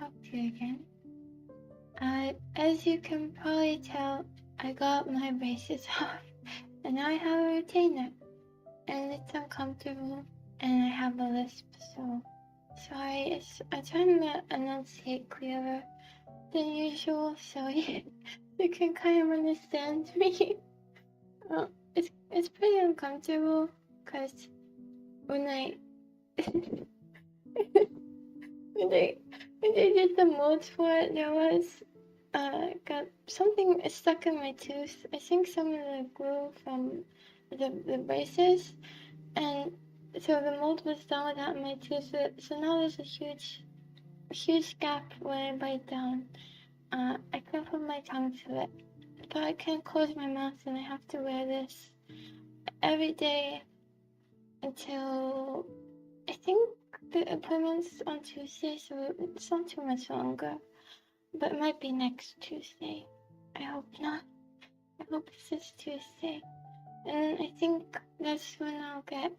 talk to you again. As you can probably tell, I got my braces off, and now I have a retainer, and it's uncomfortable, and I have a lisp, so sorry. I'm trying to enunciate clearer than usual, so you can kind of understand me. It's pretty uncomfortable, because when I when they did the molds for it, there was got something stuck in my tooth. I think some of the glue from the braces, and so the mold was done without my tooth. So now there's a huge gap when I bite down. I can't put my tongue to it, but I can't close my mouth, and I have to wear this every day until I think the appointment's on Tuesday, so it's not too much longer. But it might be next Tuesday. I hope not. I hope it's this Tuesday. And I think that's when I'll get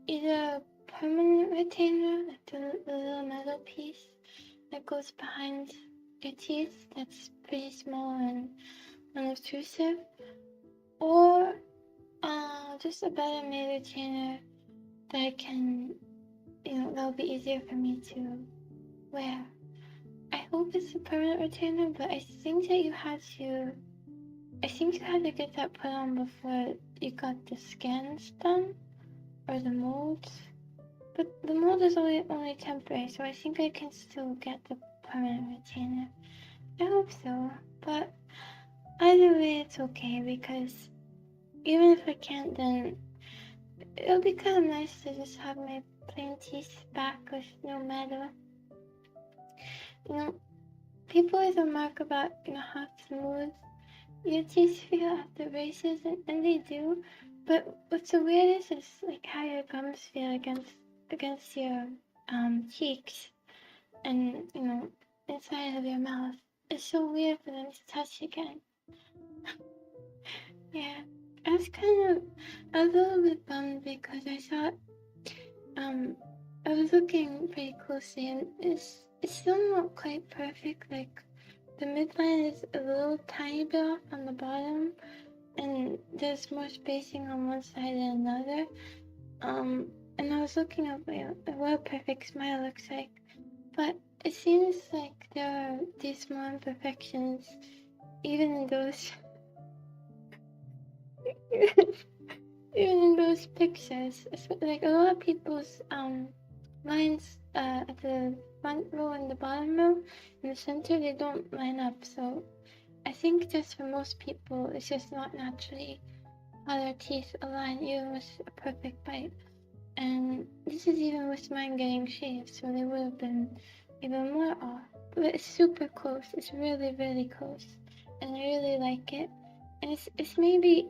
either a permanent retainer, like the little metal piece that goes behind your teeth that's pretty small and unobtrusive, or just a better made retainer that I can, that'll be easier for me to wear. I hope it's a permanent retainer, but I think you had to get that put on before you got the scans done, or the molds. But the mold is only temporary, so I think I can still get the permanent retainer. I hope so, but either way it's okay, because even if I can't, then it'll be kind of nice to just have my plain teeth back with no metal. People always remark about, how smooth your teeth feel after braces, and they do. But what's so weird is like how your gums feel against your cheeks and, inside of your mouth. It's so weird for them to touch again. Yeah, I was a little bit bummed because I thought, I was looking pretty closely, and it's still not quite perfect. Like, the midline is a little tiny bit off on the bottom, and there's more spacing on one side than another. And I was looking up what a perfect smile looks like, but it seems like there are these small imperfections, even in those even in those pictures. Like, a lot of people's lines at the front row and the bottom row in the center, they don't line up. So I think just for most people, it's just not naturally how their teeth align, even with a perfect bite. And this is even with mine getting shaved, so they would have been even more off. But it's super close. It's really, really close, and I really like it. And it's maybe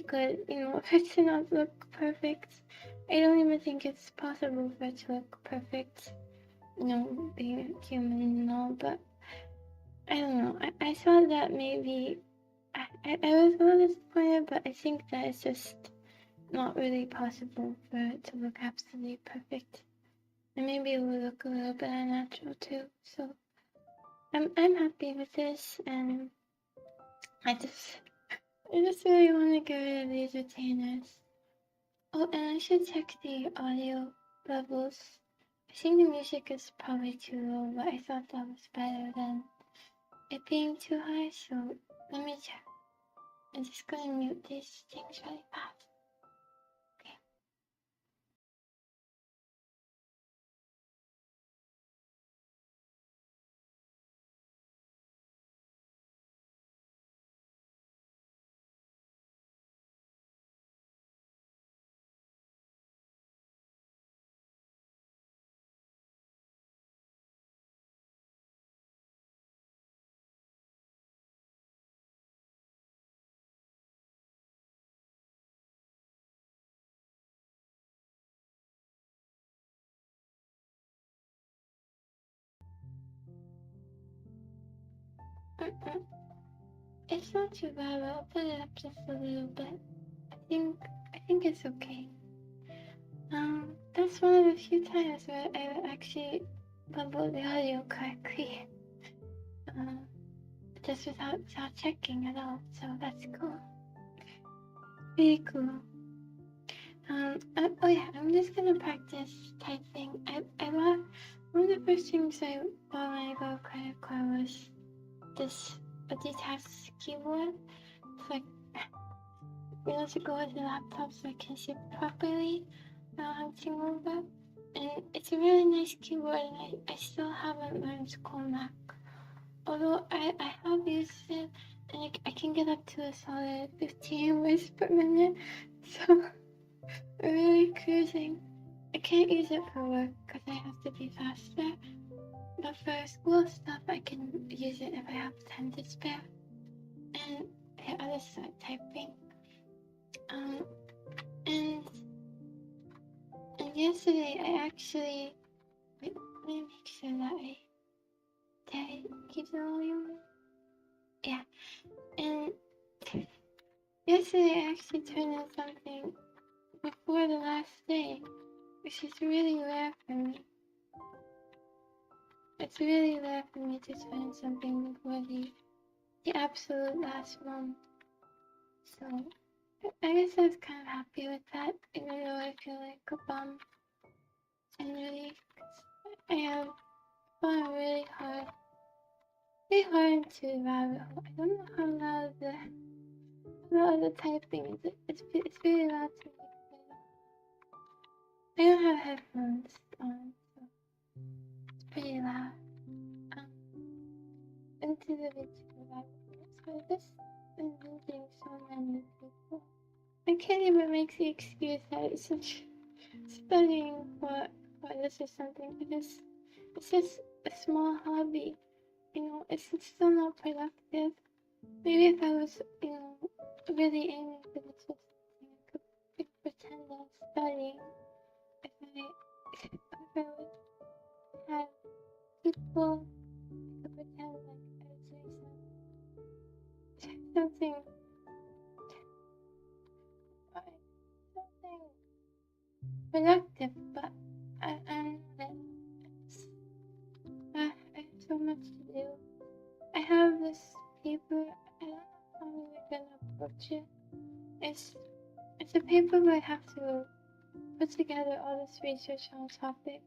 good, for it to not look perfect. I don't even think it's possible for it to look perfect, being human and all. But I don't know. I thought that maybe I was a little disappointed, but I think that it's just not really possible for it to look absolutely perfect. And maybe it will look a little bit unnatural too. So I'm happy with this, and I just really want to get rid of these retainers. Oh, and I should check the audio levels. I think the music is probably too low, but I thought that was better than it being too high, so let me check. I'm just gonna mute these things really fast. Okay. It's not too bad, but I'll put it up just a little bit. I think it's okay. That's one of the few times where I actually bubble the audio correctly. Just without checking at all, so that's cool. Really cool. Oh yeah, I'm just gonna practice typing. I bought, one of the first things I bought when I got a credit card was a detached keyboard. It's like, to go with the laptop so I can see properly without hunching over. And it's a really nice keyboard, and I still haven't learned colemak. Although I have used it, and I can get up to a solid 15 words per minute, so I'm really cruising. I can't use it for work because I have to be faster, but for school stuff I can use it if I have time to spare. And I'll just start typing. And yesterday I actually, wait, let me make sure that did I keep the volume? Yeah, and yesterday I actually turned in something before the last day, which is really rare for me. It's really rare for me to turn in something before the absolute last one. So I guess I was kind of happy with that, even though I feel like a bum generally, because I have fun really hard into the rabbit hole. I don't know how loud the typing is. It's really loud to me. I don't have headphones on, so it's pretty loud. Into the vtuber rabbit hole. So this is losing so many people. I can't even make the excuse that it's such studying for this or something, because it's just a small hobby. It's still not productive. Maybe if I was, really aiming for this or something, I could pretend I was studying. If I would have people, I could pretend like I was doing something productive, but I'm not. I have so much to do. I have this paper. I don't know how we're gonna approach it. It's a paper where I have to put together all this research on a topic.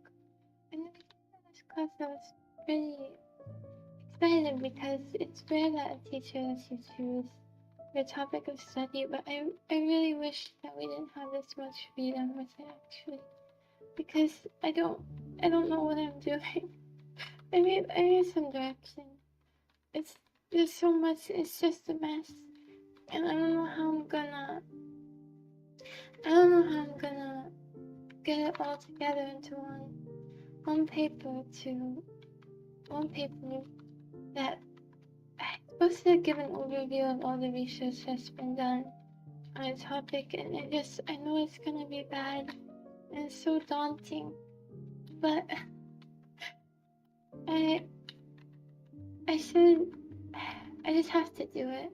And at the beginning of this class, I was pretty excited because it's rare that a teacher lets you choose your topic of study. But I really wish that we didn't have this much freedom with it, actually, because I don't know what I'm doing. I need some direction. There's so much. It's just a mess, and I don't know how I'm gonna get it all together into one paper that I'm supposed to give an overview of all the research that's been done on a topic, and I know it's gonna be bad, and it's so daunting, but I just have to do it.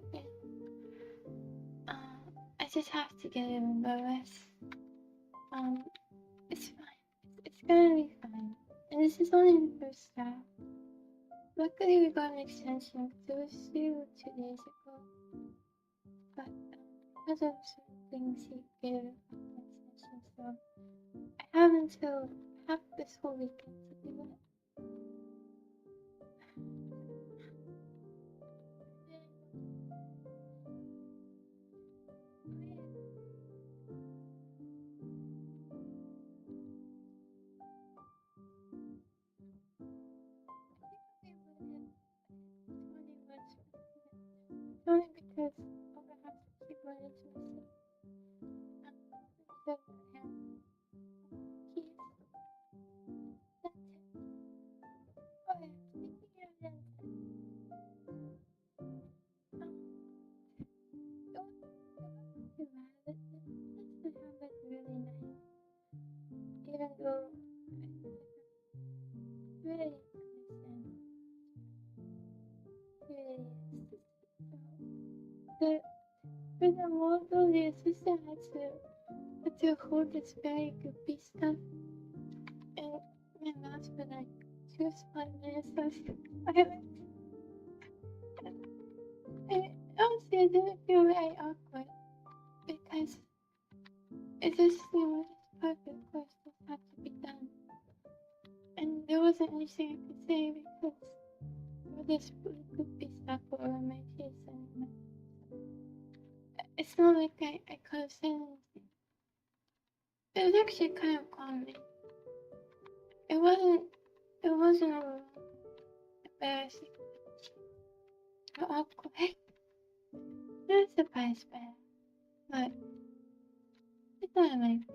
I just have to get it over with. It's fine. It's gonna be fine. And this is only the first draft. Luckily, we got an extension because it was due 2 days ago. But because of certain things, he gave an extension, so I have until half this whole weekend to do it. Only because I have to keep running to myself. Instead of hand keys. That's it. Oh yeah, speaking of that, don't too bad. Let's have it really nice. Even though I really understand. Really is. For the model, the assistant had to hold this very goofy stuff, and my mouse for like tooth flatness, so silent. And honestly, I didn't feel very awkward because it just, this perfect course just had to be done. And there wasn't anything I could say because all this goofy stuff all over my teeth and it's not like I could have said anything. It was actually kind of calming. It wasn't embarrassing or awkward. Not surprised by it, but it's not my feet.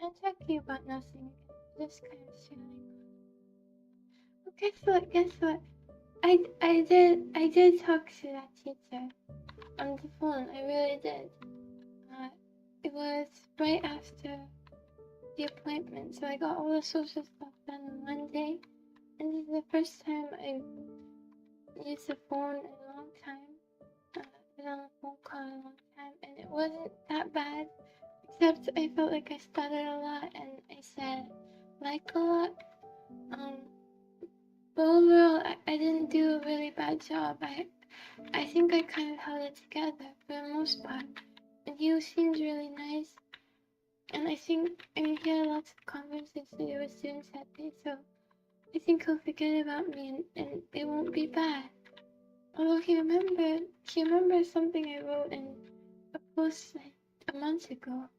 I'm talking about nothing again, just kind of feeling. Well, guess what? I did talk to that teacher on the phone. I really did. It was right after the appointment, so I got all the social stuff done in one day. And this is the first time I've used the phone in a long time. Been on a phone call in a long time, and it wasn't that bad. Except I felt like I stuttered a lot and I said like a lot. But overall, I didn't do a really bad job. I think I kind of held it together for the most part. And he seemed really nice. And I mean, he had lots of conferences to do with students that day, so I think he'll forget about me and it won't be bad. Although he remembered something I wrote in a post like a month ago.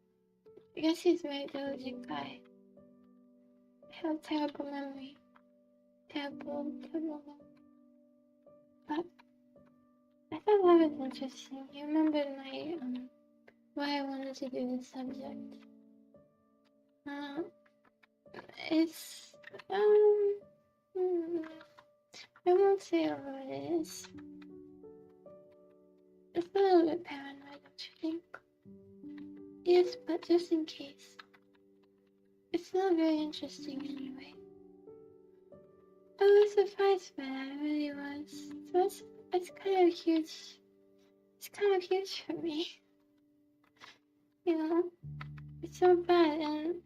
I guess he's a very diligent guy. I have a terrible memory. Terrible memory. But I thought that was interesting. He remembered my, why I wanted to do this subject. It's, I won't say what it is. It's a little bit paranoid, don't you think? Yes, but just in case. It's not very interesting anyway. I was surprised by that, I really was. So it's kind of huge. It's kind of huge for me. It's so bad, and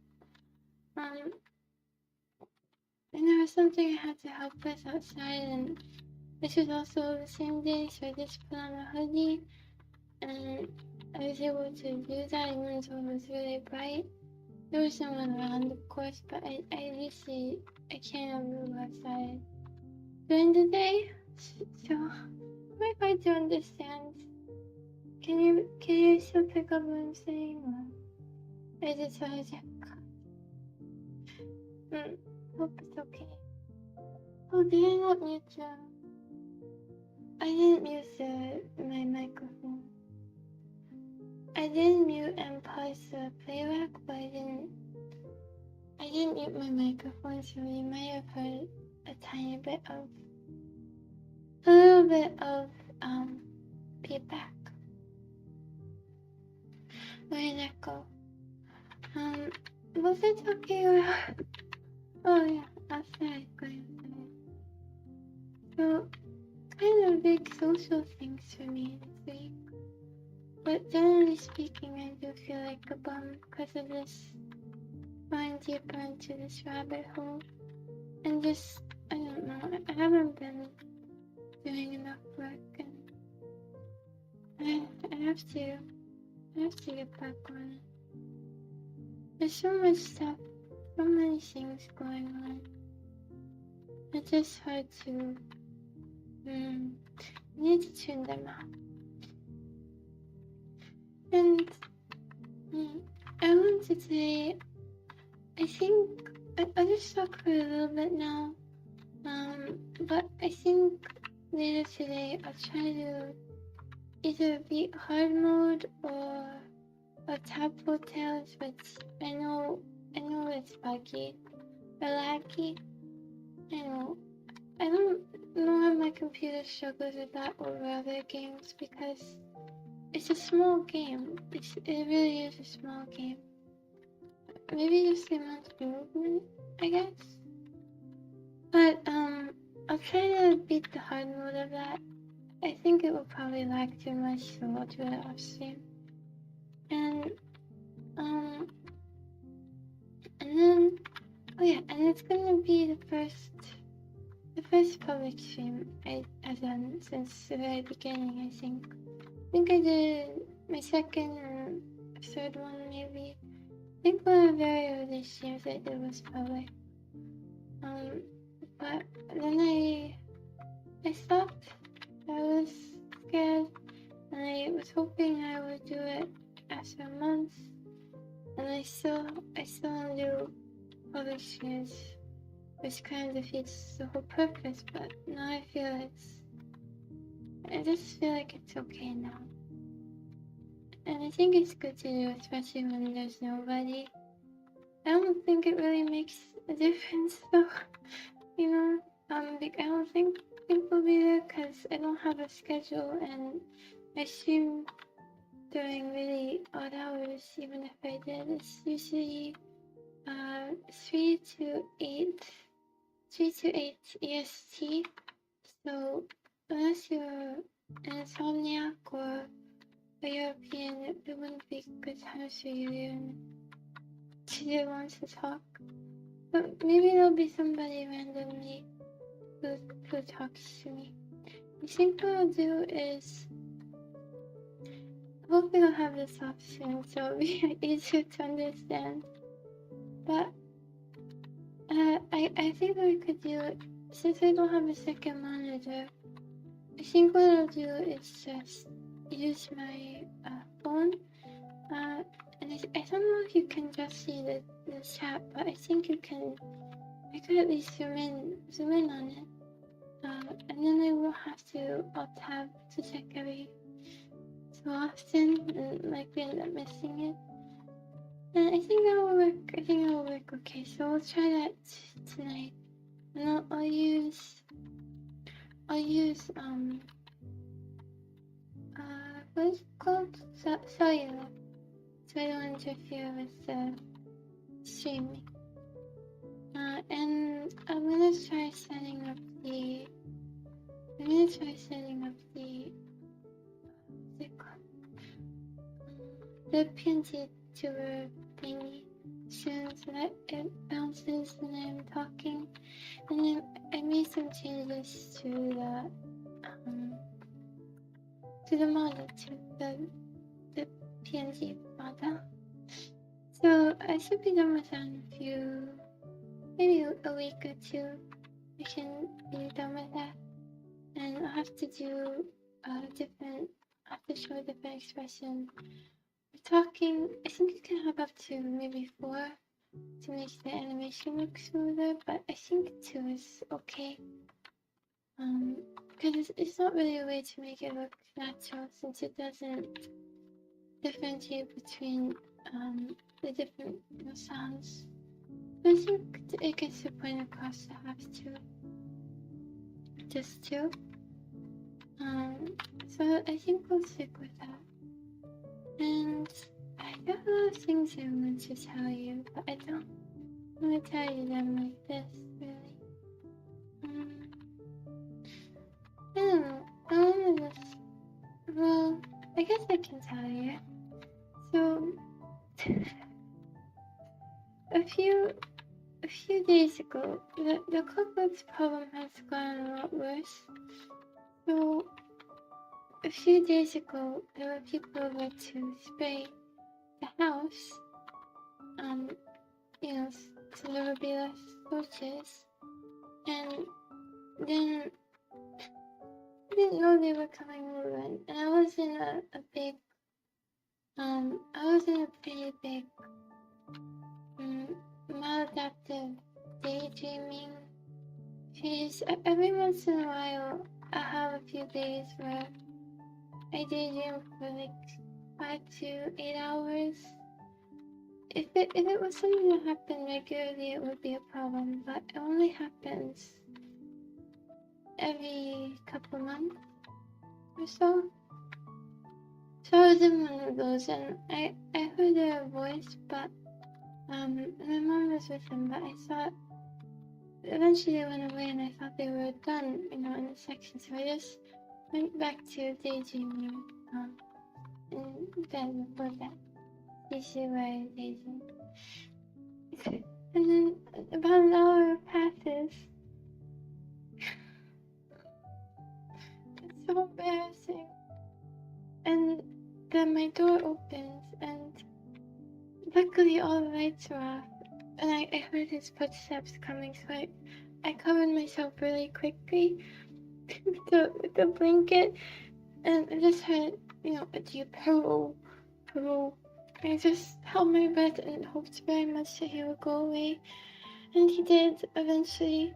there was something I had to help with outside, and this was also the same day, so I just put on a hoodie, and I was able to do that even though it was really bright. There was someone around, of course, but I can't move outside during the day, so it might hard to understand. Can you still pick up what I'm saying, or is it so hope it's okay. Oh, did I not mute I didn't mute my microphone. I didn't mute and pause the playback, but I didn't mute my microphone, so you might have heard a little bit of feedback. Where did that go? Was I talking about? Oh yeah, outside, going outside. So, kind of big social things for me this week. But generally speaking, I do feel like a bum because of this going deeper into this rabbit hole. And just, I don't know, I haven't been doing enough work, and I have to get back on it. There's so much stuff, so many things going on. It's just hard to, need to tune them out. And I want to say, I think I'll just talk for a little bit now. But I think later today I'll try to either beat hard mode or tadpole tails, which I know it's buggy or laggy. I don't know if my computer struggles with that over other games because it's a small game. It really is a small game. Maybe just the amount of movement, I guess. But I'll try to beat the hard mode of that. I think it will probably lag too much, so I'll do it off stream. And and it's gonna be the first public stream I've done since the very beginning. I think I did my second and third one maybe. I think one of the very early streams I did was public. But then I stopped. I was scared, and I was hoping I would do it after a month. And I still don't do public streams, which kind of defeats the whole purpose. But now I just feel like it's okay now. And I think it's good to do, especially when there's nobody. I don't think it really makes a difference though, you know? I don't think people will be there because I don't have a schedule, and I stream during really odd hours. Even if I did, it's usually 3 to 8 EST. So unless you're an insomniac or a European, it wouldn't be good times for you even to want to talk. But maybe there'll be somebody randomly who talks to me. I think what I'll do is, hopefully I'll have this option so it'll be easier to understand. But I think what I could do, since I don't have a second monitor, I think what I'll do is just use my phone. And I don't know if you can just see the chat, but I think you can. I could at least zoom in on it. And then I will have to alt-tab to check every so often, and like we end up missing it. And I think that will work. Okay, so we'll try that tonight. And I'll use what is it called? Cellular. So I don't interfere with the streaming. And I'm gonna try setting up the what's it called? The vtuber thingy soon, so that it bounces when I'm talking. And then I made some changes to the model, to the PNG model. So I should be done with that in maybe a week or two. I can be done with that, and I'll have to do I have to show a different expression. We're talking, I think you can have up to maybe 4 to make the animation look smoother, but I think 2 is okay. Because it's not really a way to make it look natural, since it doesn't differentiate between the different sounds. But I think it gets the point across to have to. Just 2. So I think we'll stick with that. And I got a lot of things I want to tell you, but I don't want to tell you them like this, really. I don't know. I want to just, well, I guess I can tell you. So, a few days ago, the cockroach problem has gotten a lot worse. So, a few days ago, there were people over to spray the house, so there would be less roaches. And then I didn't know they were coming over, and I was in a pretty big maladaptive daydreaming phase. Every once in a while, I have a few days where I daydream for like 5 to 8 hours. If it was something that happened regularly, it would be a problem, but it only happens every couple months or so. So I was in one of those, and I heard their voice, but my mom was with them, but I thought eventually they went away, and I thought they were done, in the section, so I just went back to daydreaming, in bed before that. Usually where I daydream. And then about an hour passes. It's so embarrassing. And then my door opens, and luckily all the lights were off. And I heard his footsteps coming, so I covered myself really quickly with the blanket, and I just heard, a deep hello, hello. I just held my breath and hoped very much that he would go away. And he did eventually.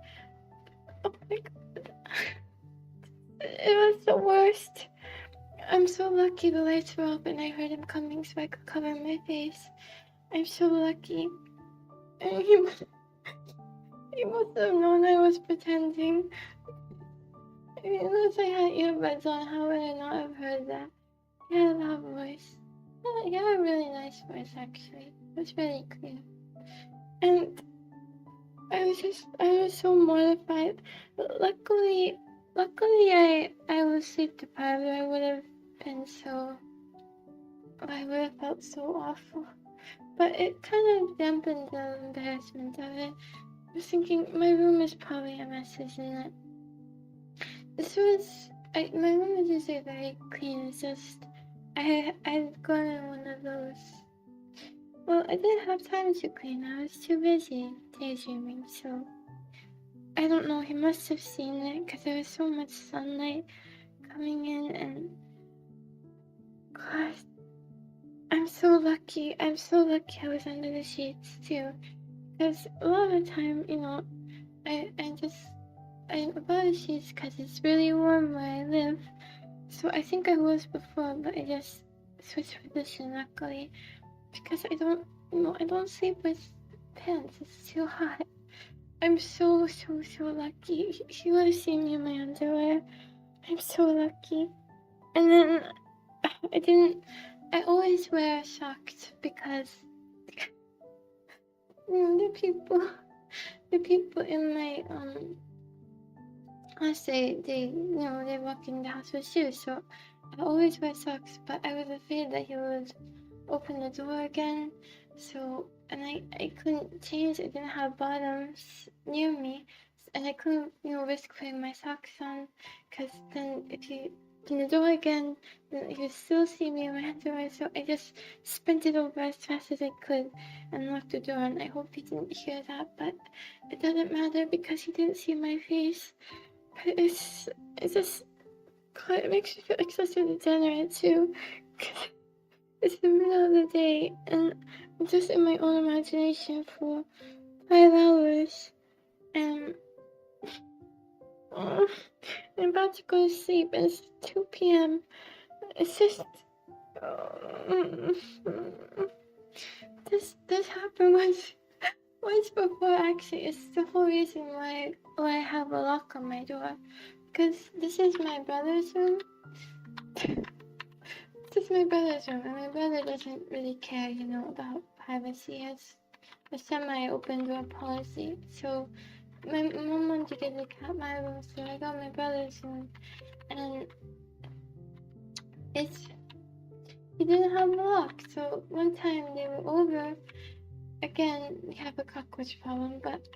Oh my god. It was the worst. I'm so lucky the lights were off and I heard him coming so I could cover my face. I'm so lucky. And he must have known I was pretending. Unless I had earbuds on, how would I not have heard that? He had a loud voice. He had a really nice voice, actually. It was really clear. And I was so mortified. But luckily I was sleep deprived. I would have felt so awful. But it kind of dampened the embarrassment of it. I was thinking, my room is probably a mess, isn't it? My room is usually very clean. It's just, I'd gone in one of those. Well, I didn't have time to clean. I was too busy daydreaming, so I don't know. He must have seen it because there was so much sunlight coming in, and gosh, I'm so lucky. I was under the sheets too, because a lot of the time, I above the sheets because it's really warm where I live. So I think I was before, but I just switched position luckily because I don't sleep with pants. It's too hot. I'm so lucky. He would have seen me in my underwear. I'm so lucky. And then I always wear socks because the people in my house, they walk in the house with shoes, so I always wear socks, but I was afraid that he would open the door again, and I couldn't change. I didn't have bottoms near me, and I couldn't risk putting my socks on, because then if he opened the door again, then he would still see me in my underwear. So I just sprinted over as fast as I could and locked the door, and I hope he didn't hear that, but it doesn't matter because he didn't see my face. But it's just, God, it makes me feel like such a degenerate too. It's the middle of the day, and I'm just in my own imagination for 5 hours, and I'm about to go to sleep, and it's 2 p.m. It's just, this happened once before, actually. It's the whole reason why I have a lock on my door, because this is my brother's room. This is my brother's room, and my brother doesn't really care, about privacy. He has a semi-open door policy. So my mom wanted to get a cat my room, so I got my brother's room, and he didn't have a lock. So one time they were over. Again, we have a cockroach problem, but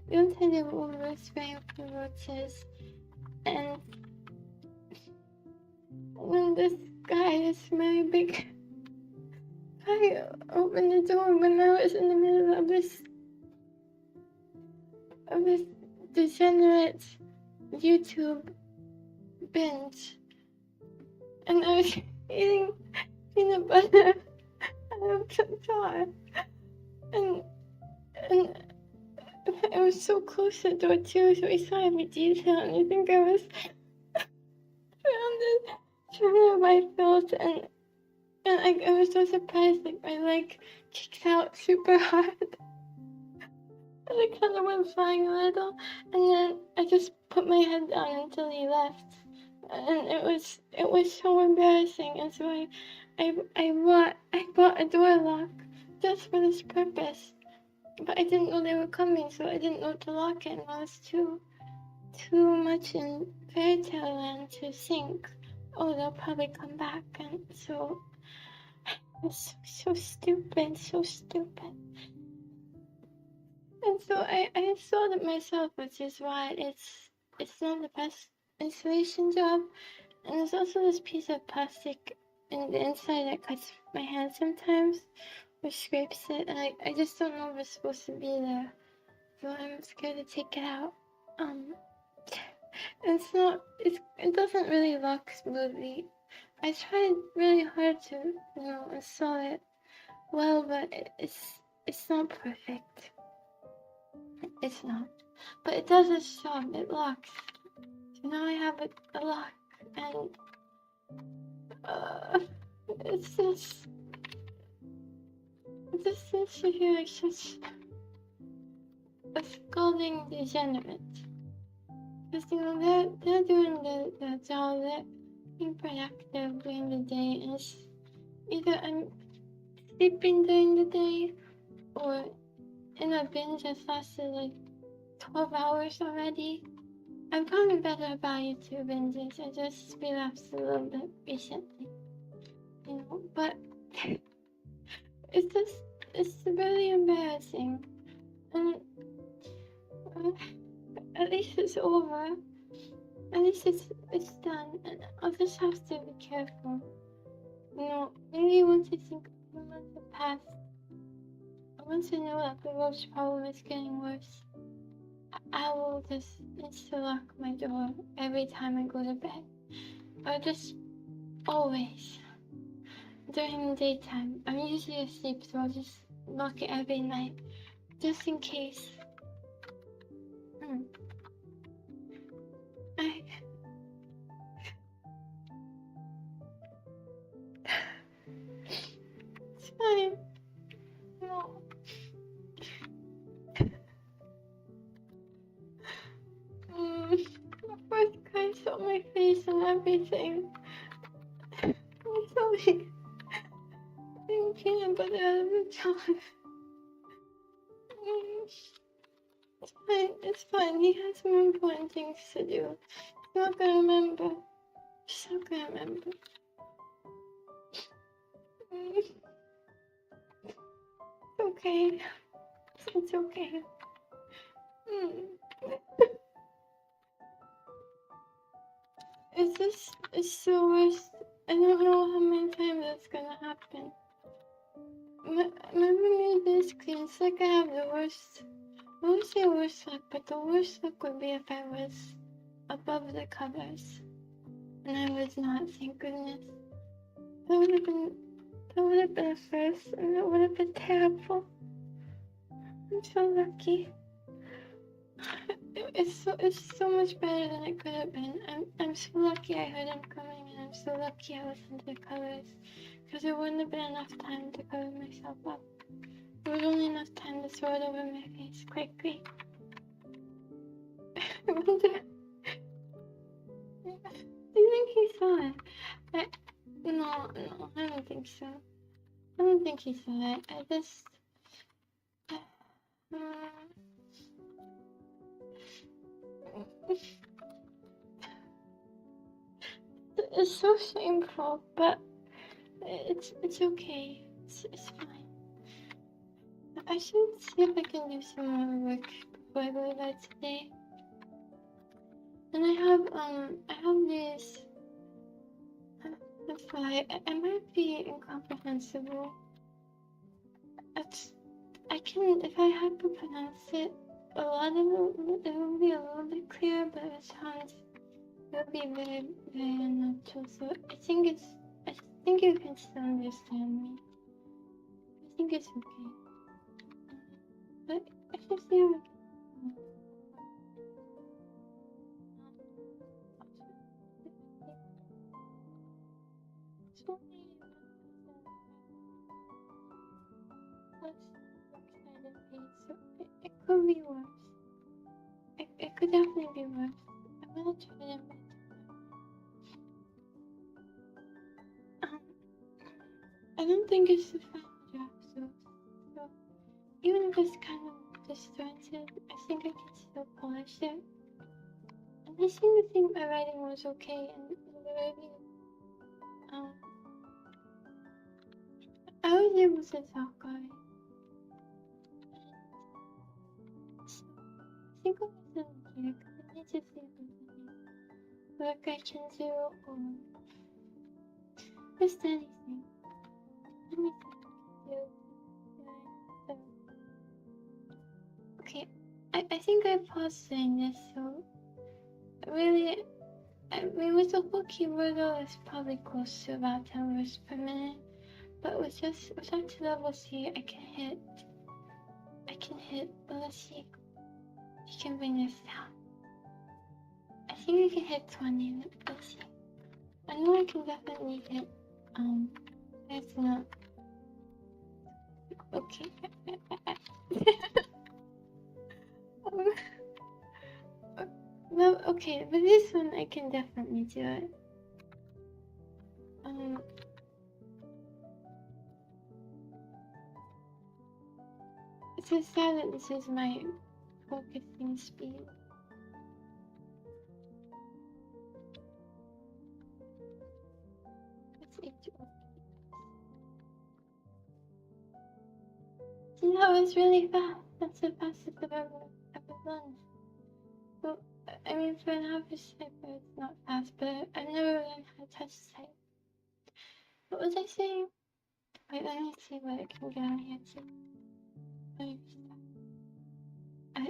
one time they were over spraying for roaches, and when this really big guy opened the door when I was in the middle of this degenerate YouTube binge, and I was eating peanut butter out of the jar, and I was so close to the door too, so he saw every detail, and I think I was surrounded by filth, and I was so surprised, like my leg kicked out super hard, and I kind of went flying a little, and then I just put my head down until he left, and it was so embarrassing, and so I bought a door lock just for this purpose, but I didn't know they were coming, so I didn't know to lock it, and I was too much in fairy tale land to think, oh, they'll probably come back, and so it's so stupid. And so I installed it myself, which is why it's not the best installation job. And there's also this piece of plastic in the inside that cuts my hand sometimes, or scrapes it, and I just don't know if it's supposed to be there. So I'm scared to take it out. Um, it doesn't really lock smoothly. I tried really hard to, install it well, but it's not perfect. It's not. But it does its job. It locks. So now I have a lock, and uh, it's just this issue here is such a scalding degenerate. Because they're doing the job, they're being productive during the day, and it's either I'm sleeping during the day or in a binge that's lasted like 12 hours already. I've gotten better about YouTube binges. I just relapsed a little bit recently, but it's really embarrassing. And uh, at least it's over. At least it's done, and I'll just have to be careful. Maybe once I think the months have passed, once I know that the roach problem is getting worse, I will just need to lock my door every time I go to bed. Or just always. During the daytime. I'm usually asleep, so I'll just lock it every night. Just in case. I... It's fine. No. The first guy saw my face and everything. I'm sorry. I'm peanut butter out of the jar. It's fine. It's fine. He has more important things to do. He's not gonna remember. He's not gonna remember. It's okay. It's okay. It's the worst. I don't know how many times that's gonna happen. My room is clean. It's like I have the worst. I won't say worst luck, but the worst luck would be if I was above the covers. And I was not, thank goodness. That would have been a first, and that would have been terrible. I'm so lucky. It's so much better than it could have been. I'm so lucky I heard him coming, and I'm so lucky I was under the covers, because there wouldn't have been enough time to cover myself up. There was only enough time to throw it over my face quickly. I wonder. Do you think he saw it? No, I don't think so. I don't think he saw it. I just. It's so shameful, but it's okay. It's fine. I should see if I can do some more work before I go to bed today. And I have these. I'm sorry, I might be incomprehensible. I can, if I had to pronounce it, a lot of it will be a little bit clearer, but it sounds, it'll be very, very unnatural. So I think you can still understand me. I think it's okay. But I should see how I can. It's only plus excited page, so it could be worse. It could definitely be worse. I'm gonna try to make I don't think it's the final draft, so even if it's kind of disjointed, I think I can still polish it. And I seem to think my writing was okay in the review. I was able to talk alright. think I'll listen here because I need to see if there's any work I can do or just anything. Anything I can do. Okay, I think I paused saying this, so really, I mean, with the whole keyboard though, it's probably close to about 10 words per minute. But with up to level C, I can hit, let's see, you can bring this down. I think I can hit 20, let's see. I know I can definitely hit, that's not, okay. No, okay, but this one I can definitely do it. It's so sad that this is my focusing speed. Let's see, that was really fast. That's the fastest I've ever done. Well, I mean, for an average typer, it's not fast, but I've never learned how to touch type. What was I saying? Wait, let me see what I can get on here too.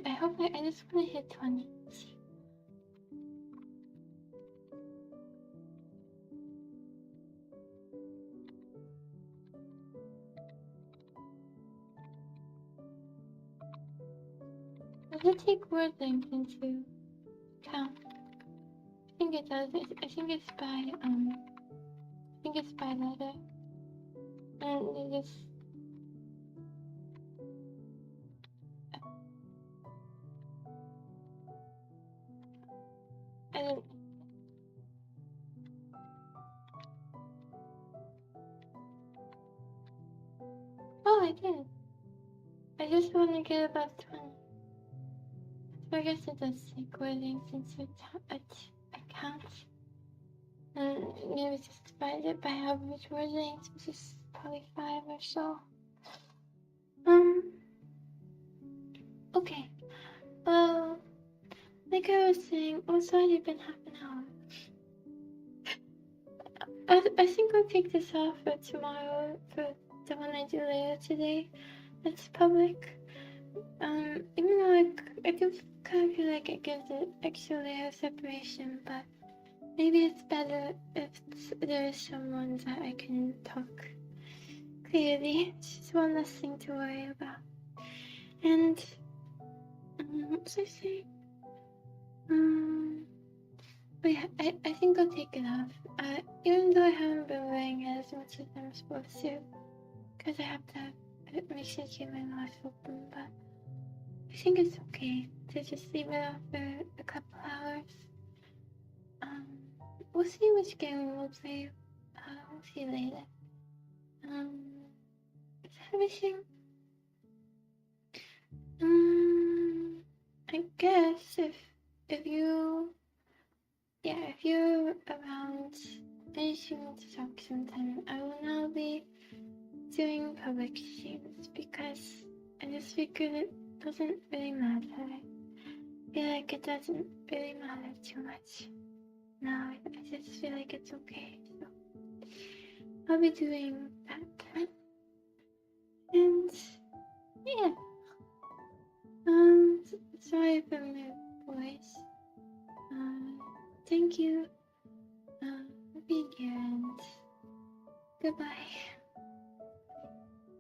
I hope I just want to hit 20. Let's see. Does it take word length into account? I think it does. I think it's by letter. And they just I don't. Oh, I did. I just want to get above 20. So I guess it does take word length into account. And maybe just divide it by average word length, which is probably 5 or so. Okay. Well, like I was saying, it's already been half an hour. I think I'll take this off for tomorrow, for the one I do later today. That's public. Even though I do kind of feel like it gives it extra layer of separation, but maybe it's better if there's someone that I can talk clearly. It's just one less thing to worry about. And what was I saying? But yeah, I think I'll take it off. Even though I haven't been wearing it as much as I'm supposed to, because I have to make sure to keep my mouth open, but I think it's okay to just leave it off for a couple hours. We'll see which game we'll play. We'll see later. Is everything? I guess if you're around finishing to talk sometime, I will now be doing public streams because I just figured it doesn't really matter. I feel like it doesn't really matter too much. No, I just feel like it's okay. So I'll be doing that. And yeah. Sorry for my voice. Thank you for being here and goodbye.